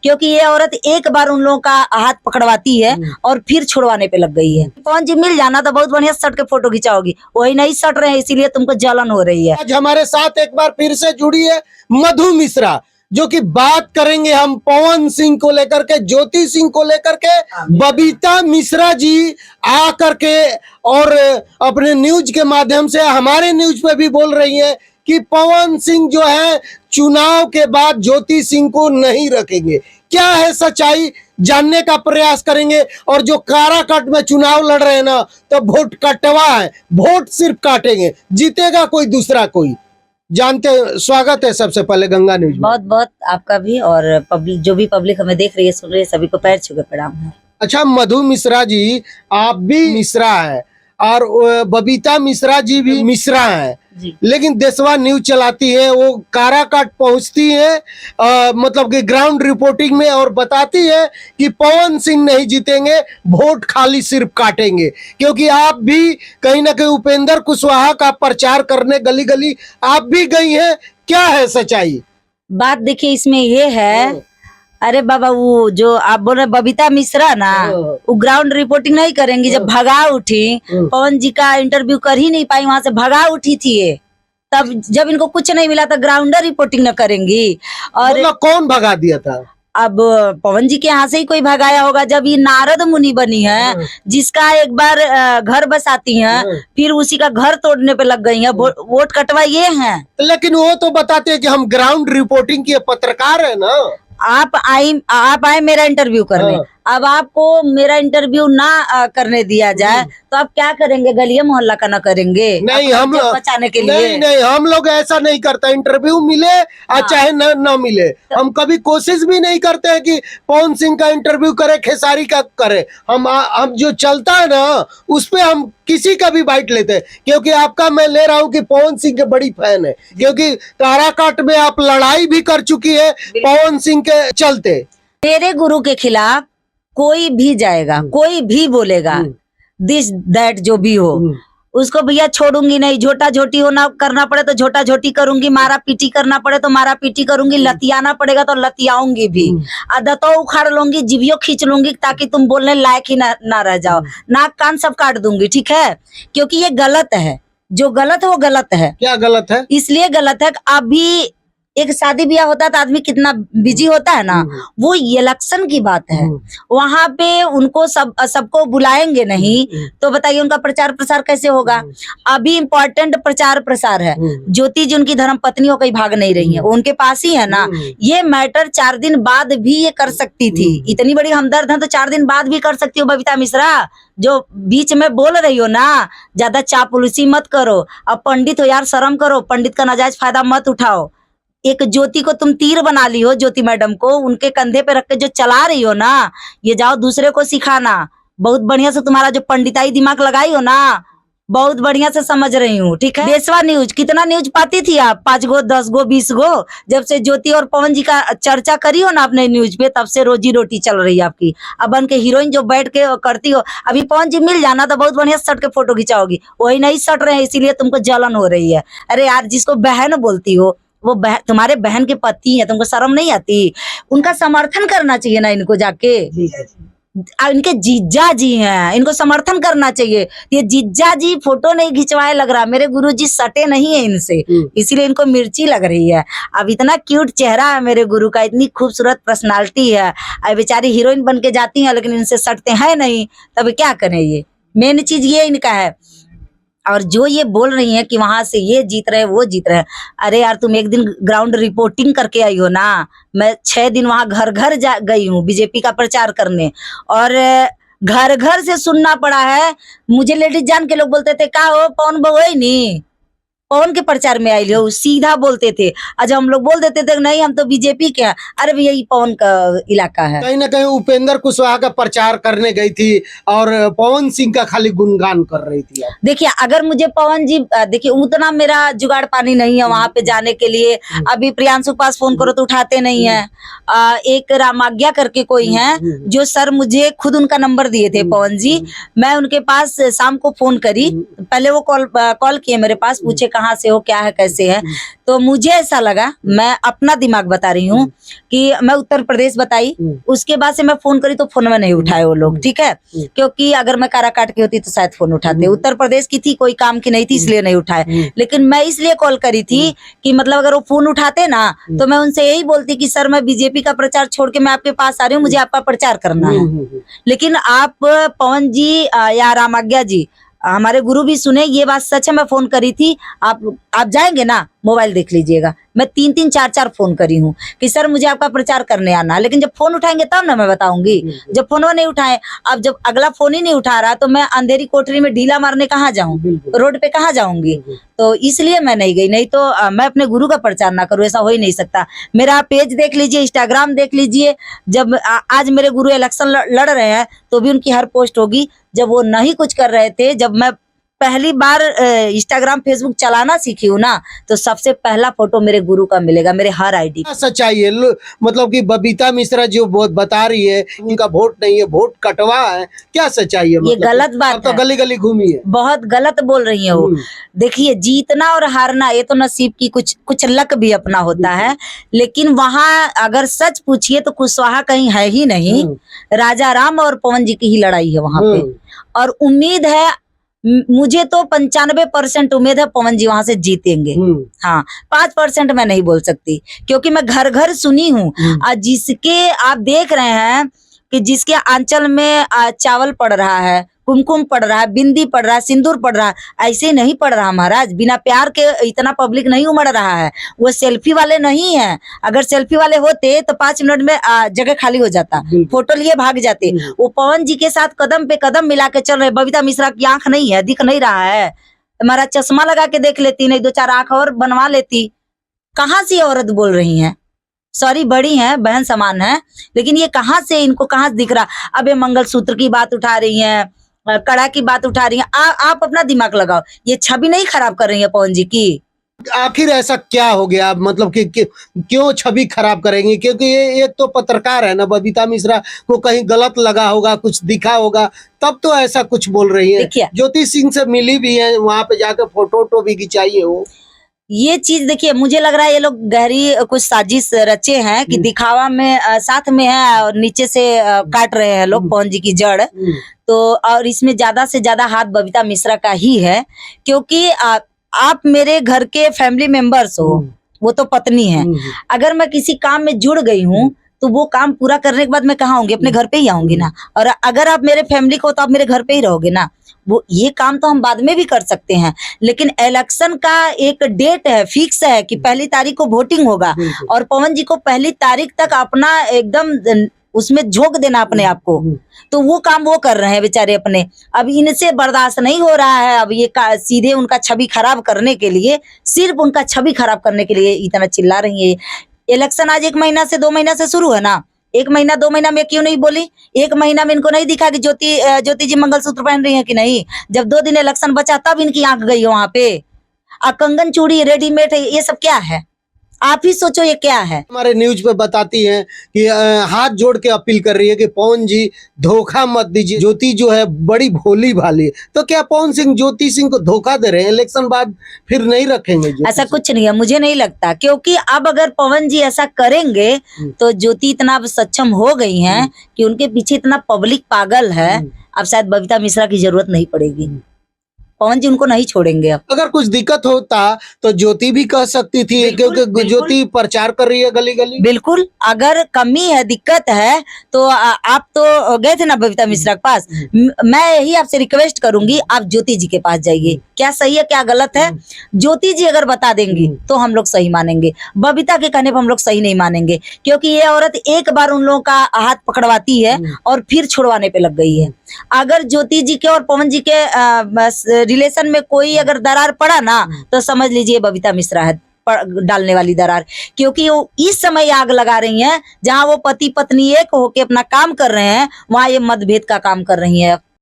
क्योंकि ये औरत एक बार उन लोगों का हाथ पकड़वाती है और फिर छुड़वाने पे लग गई है। पवन जी मिल जाना तो बहुत बढ़िया सट के फोटो खिंचाओगी, वही नहीं सट रहे हैं इसीलिए तुमको जलन हो रही है। आज हमारे साथ एक बार फिर से जुड़ी है मधु मिश्रा, जो कि बात करेंगे हम पवन सिंह को लेकर के, ज्योति सिंह को लेकर के। बबीता मिश्रा जी आ करके और अपने न्यूज के माध्यम से हमारे न्यूज पे भी बोल रही है कि पवन सिंह जो है चुनाव के बाद ज्योति सिंह को नहीं रखेंगे। क्या है सच्चाई, जानने का प्रयास करेंगे। और जो काराकाट में चुनाव लड़ रहे हैं ना, तो वोट कटवा है, वोट सिर्फ काटेंगे, जीतेगा कोई दूसरा कोई। जानते स्वागत है सबसे पहले गंगा न्यूज में। बहुत बहुत आपका भी और पब्लिक, जो भी पब्लिक हमें देख रही है सुन रही है, सभी को पैर छू के प्रणाम है। अच्छा मधु मिश्रा जी, आप भी मिश्रा है और बबीता मिश्रा जी भी मिश्रा है, लेकिन देशवा न्यूज चलाती है, वो काराकाट पहुंचती है मतलब कि ग्राउंड रिपोर्टिंग में, और बताती है कि पवन सिंह नहीं जीतेंगे, वोट खाली सिर्फ काटेंगे। क्योंकि आप भी कहीं ना कहीं उपेंद्र कुशवाहा का प्रचार करने गली गली आप भी गई हैं। क्या है सच्चाई? बात देखिए इसमें ये है, अरे बाबा वो जो आप बोल रहे बबीता मिश्रा ना, वो ग्राउंड रिपोर्टिंग नहीं करेंगी। जब भगा उठी, पवन जी का इंटरव्यू कर ही नहीं पाई, वहां से भगा उठी थी ये, तब जब इनको कुछ नहीं मिला तो ग्राउंड रिपोर्टिंग न करेंगी। और मतलब कौन भगा दिया था? अब पवन जी के यहाँ से ही कोई भगाया होगा। जब ये नारद मुनि बनी है, जिसका एक बार घर बसाती हैं, फिर उसी का घर तोड़ने पे लग गई है, वोट कटवा ये हैं। लेकिन वो तो बताते हैं कि हम ग्राउंड रिपोर्टिंग के पत्रकार है ना। आप आए मेरा इंटरव्यू करने, अब आपको मेरा इंटरव्यू ना करने दिया जाए तो आप क्या करेंगे? गलिया मोहल्ला का ना करेंगे? नहीं, हम बचाने के लिए नहीं, हम लोग ऐसा नहीं करते। इंटरव्यू मिले चाहे न मिले, हम कभी कोशिश भी नहीं करते हैं कि पवन सिंह का इंटरव्यू करे, खेसारी का करे। हम जो चलता है ना उस पे हम किसी का भी बाइट लेते हैं। क्योंकि आपका मैं ले रहा हूँ कि पवन सिंह के बड़ी फैन है, क्योंकि काराकाट में आप लड़ाई भी कर चुकी है पवन सिंह के चलते। मेरे गुरु के खिलाफ कोई भी जाएगा, कोई भी बोलेगा दिस दैट जो भी हो, उसको भैया छोड़ूंगी नहीं। झोटा झोटी होना करना पड़े तो झोटा झोटी करूंगी, मारा पीटी करना पड़े तो मारा पीटी करूंगी, लतियाना पड़ेगा तो लतियाऊंगी भी, आदतों उखाड़ लूंगी, जीवियों खींच लूंगी ताकि तुम बोलने लायक ही ना रह जाओ। नाक कान सब काट दूंगी, ठीक है? क्योंकि ये गलत है, जो गलत है वो गलत है। क्या गलत है? इसलिए गलत है कि अभी एक शादी ब्याह होता है तो आदमी कितना बिजी होता है ना, वो इलेक्शन की बात है, वहां पे उनको सबको बुलाएंगे नहीं तो बताइए उनका प्रचार प्रसार कैसे होगा? अभी इम्पोर्टेंट प्रचार प्रसार है। ज्योति जी उनकी धर्म पत्नी हो, कहीं भाग नहीं रही है, वो उनके पास ही है ना। ये मैटर 4 दिन बाद भी ये कर सकती थी, इतनी बड़ी हमदर्द है तो 4 दिन बाद भी कर सकती हो। बबीता मिश्रा जो बीच में बोल रही हो ना, ज्यादा चापलूसी मत करो। अब पंडित हो यार, शर्म करो, पंडित का नाजायज फायदा मत उठाओ। एक ज्योति को तुम तीर बना ली हो, ज्योति मैडम को उनके कंधे पे रख के जो चला रही हो ना, ये जाओ दूसरे को सिखाना। बहुत बढ़िया से तुम्हारा जो पंडिताई दिमाग लगाई हो ना, बहुत बढ़िया से समझ रही हूँ, ठीक है? देशवा न्यूज कितना न्यूज पाती थी आप? 5 गो 10 गो 20 गो। जब से ज्योति और पवन जी का चर्चा करी हो ना अपने न्यूज पे, तब से रोजी रोटी चल रही है आपकी। अब बन के हीरोइन जो बैठ के करती हो, अभी पवन जी मिल जाना तो बहुत बढ़िया सट के फोटो खिंचाओगी, वही नहीं सट रहे हैं इसीलिए तुमको जलन हो रही है। अरे यार, जिसको बहन बोलती हो वो तुम्हारे बहन के पति है, तुमको शर्म नहीं आती? उनका समर्थन करना चाहिए ना इनको जाके। इनके जीजा जी हैं, इनको समर्थन करना चाहिए। ये जीजा जी फोटो नहीं खिंचवाए लग रहा, मेरे गुरुजी सटे नहीं है इनसे, इसीलिए इनको मिर्ची लग रही है। अब इतना क्यूट चेहरा है मेरे गुरु का, इतनी खूबसूरत पर्सनालिटी है, अब बेचारी हीरोइन बन के जाती है लेकिन इनसे सटते हैं नहीं, तब क्या करें? ये मेन चीज ये इनका है। और जो ये बोल रही है कि वहां से ये जीत रहे वो जीत रहे, अरे यार तुम एक दिन ग्राउंड रिपोर्टिंग करके आई हो ना। मैं 6 दिन वहां घर घर गई हूँ बीजेपी का प्रचार करने, और घर घर से सुनना पड़ा है। मुझे लेडीज जान के लोग बोलते थे का हो पवन बहु नहीं, पवन के प्रचार में आई हो, सीधा बोलते थे। आज हम लोग बोल देते थे नहीं हम तो बीजेपी के हैं, अरे भैया ये पवन का इलाका है। कहीं ना कहीं उपेंद्र कुशवाहा का प्रचार करने गई थी और पवन सिंह का खाली गुणगान कर रही थी। देखिए अगर मुझे पवन जी, देखिए उतना मेरा जुगाड़ पानी नहीं है वहां पे जाने के लिए। अभी प्रियांशु के पास फोन करो तो उठाते नहीं है। एक रामाज्ञा करके कोई है जो सर मुझे खुद उनका नंबर दिए थे पवन जी, मैं उनके पास शाम को फोन करी, पहले वो कॉल किए मेरे पास, पूछे कहाँ से हो, क्या है, कैसे है। तो मुझे ऐसा लगा, मैं अपना दिमाग बता रही हूँ कि मैं उत्तर प्रदेश बताई, उसके बाद से मैं फोन करी तो फोन में नहीं उठाए वो लोग, ठीक है, क्योंकि अगर मैं काराकाट की होती तो शायद फोन उठाते। उत्तर प्रदेश की थी, कोई काम की नहीं थी, इसलिए नहीं उठाए। लेकिन मैं इसलिए कॉल करी थी कि मतलब अगर वो फोन उठाते ना तो मैं उनसे यही बोलती कि सर मैं बीजेपी का प्रचार छोड़ के मैं आपके पास आ रही हूँ, मुझे आपका प्रचार करना है। लेकिन आप पवन जी या रामाज्ञा जी, हमारे गुरु भी सुने, ये बात सच है, मैं फोन करी थी। आप जाएंगे ना, मोबाइल देख लीजिएगा, मैं 3-3 4-4 फोन करी हूँ कि सर मुझे आपका प्रचार करने आना है। लेकिन जब फोन उठाएंगे तब ना मैं बताऊंगी, जब फोन नहीं उठाए। अब जब अगला फोन ही नहीं उठा रहा तो मैं अंधेरी कोठरी में ढीला मारने कहाँ जाऊं, रोड पे कहाँ जाऊंगी। तो इसलिए मैं नहीं गई, नहीं तो मैं अपने गुरु का प्रचार ना करूँ, ऐसा हो ही नहीं सकता। मेरा पेज देख लीजिए, इंस्टाग्राम देख लीजिए, जब आज मेरे गुरु इलेक्शन लड़ रहे हैं तो भी उनकी हर पोस्ट होगी। जब वो नहीं कुछ कर रहे थे, जब मैं पहली बार इंस्टाग्राम फेसबुक चलाना सीखी हूँ ना, तो सबसे पहला फोटो मेरे गुरु का मिलेगा मेरे हर आईडी। सच्चाई है, मतलब कि बबीता मिश्रा जो बता रही है उनका वोट नहीं है, वोट कटवा है, क्या सच्चाई है? ये मतलब गलत बात तो है, गली गली घूमी है, बहुत गलत बोल रही है वो। देखिए, जीतना और हारना ये तो नसीब की कुछ लक भी अपना होता है। लेकिन वहां अगर सच पूछिए तो कुशवाहा कहीं है ही नहीं, राजा राम और पवन जी की ही लड़ाई है वहां पे। और उम्मीद है, मुझे तो 95% उम्मीद है पवन जी वहां से जीतेंगे। हाँ, 5% मैं नहीं बोल सकती, क्योंकि मैं घर घर सुनी हूँ। जिसके आप देख रहे हैं कि जिसके आंचल में चावल पड़ रहा है, कुमकुम पड़ रहा है, बिंदी पड़ रहा है, सिंदूर पड़ रहा है, ऐसे नहीं पड़ रहा महाराज। बिना प्यार के इतना पब्लिक नहीं उमड़ रहा है। वो सेल्फी वाले नहीं है। अगर सेल्फी वाले होते तो 5 मिनट में जगह खाली हो जाता, फोटो लिए भाग जाते। वो पवन जी के साथ कदम पे कदम मिला के चल रहे। बबीता मिश्रा की आंख नहीं है, दिख नहीं रहा है, हमारा चश्मा लगा के देख लेती, नहीं 2-4 आंख और बनवा लेती। कहाँ से औरत बोल रही है? सॉरी, बड़ी हैं, बहन समान है, लेकिन ये कहाँ से, इनको कहाँ से दिख रहा? अब ये मंगलसूत्र की बात उठा रही हैं, कड़ा की बात उठा रही हैं। आप अपना दिमाग लगाओ, ये छवि नहीं खराब कर रही है पवन जी की? आखिर ऐसा क्या हो गया, मतलब कि क्यों छवि खराब करेंगे? क्योंकि ये एक तो पत्रकार है ना, बबीता मिश्रा को कहीं गलत लगा होगा, कुछ दिखा होगा, तब तो ऐसा कुछ बोल रही है। ज्योति सिंह से मिली भी है, वहां पे जाकर फोटो भी खिंचाई है वो। ये चीज देखिए, मुझे लग रहा है ये लोग गहरी कुछ साजिश रचे हैं कि दिखावा में साथ में है और नीचे से काट रहे हैं लोग पवन जी की जड़। तो और इसमें ज्यादा से ज्यादा हाथ बबीता मिश्रा का ही है, क्योंकि आप मेरे घर के फैमिली मेंबर्स हो, वो तो पत्नी है। अगर मैं किसी काम में जुड़ गई हूँ तो वो काम पूरा करने के बाद मैं कहाँ आऊंगी? अपने घर पे ही आऊंगी ना। और अगर आप मेरे फैमिली को, तो आप मेरे घर पे ही रहोगे ना। वो ये काम तो हम बाद में भी कर सकते हैं, लेकिन इलेक्शन का एक डेट है, फिक्स है कि 1 तारीख को वोटिंग होगा, और पवन जी को 1 तारीख तक अपना एकदम उसमें झोंक देना अपने आप को। तो वो काम वो कर रहे हैं बेचारे अपने। अब इनसे बर्दाश्त नहीं हो रहा है। अब ये सीधे उनका छवि खराब करने के लिए, सिर्फ उनका छवि खराब करने के लिए इतना चिल्ला रही है। इलेक्शन आज 1 महीना से 2 महीना से शुरू है ना। 1 महीना 2 महीना में क्यों नहीं बोली? 1 महीना में इनको नहीं दिखा कि ज्योति जी मंगलसूत्र पहन रही है कि नहीं? जब 2 दिन इलेक्शन बचा तब इनकी आंख गई है वहां पे। कंगन चूड़ी रेडीमेड है, ये सब क्या है? आप ही सोचो ये क्या है। हमारे न्यूज पे बताती हैं कि हाथ जोड़ के अपील कर रही है कि पवन जी धोखा मत दीजिए, ज्योति जो है बड़ी भोली भाली है। तो क्या पवन सिंह ज्योति सिंह को धोखा दे रहे हैं? इलेक्शन बाद फिर नहीं रखेंगे? ऐसा कुछ नहीं है, मुझे नहीं लगता, क्योंकि अब अगर पवन जी ऐसा करेंगे तो ज्योति इतना सक्षम हो गई हैं कि उनके पीछे इतना पब्लिक पागल है, अब शायद बबीता मिश्रा की जरूरत नहीं पड़ेगी। पवन जी उनको नहीं छोड़ेंगे। अब अगर कुछ दिक्कत होता तो ज्योति भी कह सकती थी, क्योंकि ज्योति प्रचार कर रही है गली गली। बिल्कुल, अगर कमी है, दिक्कत है, तो आप तो गए थे ना बबीता मिश्रा के पास। मैं यही आपसे रिक्वेस्ट करूंगी, आप ज्योति जी के पास जाइए। क्या सही है क्या गलत है, ज्योति जी अगर बता देंगी तो हम लोग सही मानेंगे। बबीता के कहने पर हम लोग सही नहीं मानेंगे, क्योंकि ये औरत एक बार उन लोगों का हाथ पकड़वाती है और फिर छुड़वाने पे लग गई है। अगर ज्योति जी के और पवन जी के रिलेशन में कोई अगर दरार पड़ा ना, तो समझ लीजिए बबीता मिश्रा है डालने वाली दरार। क्योंकि वो इस समय आग लगा रही हैं, जहां वो पति पत्नी एक होके अपना काम कर रहे हैं, वहां ये मतभेद का काम कर रही है।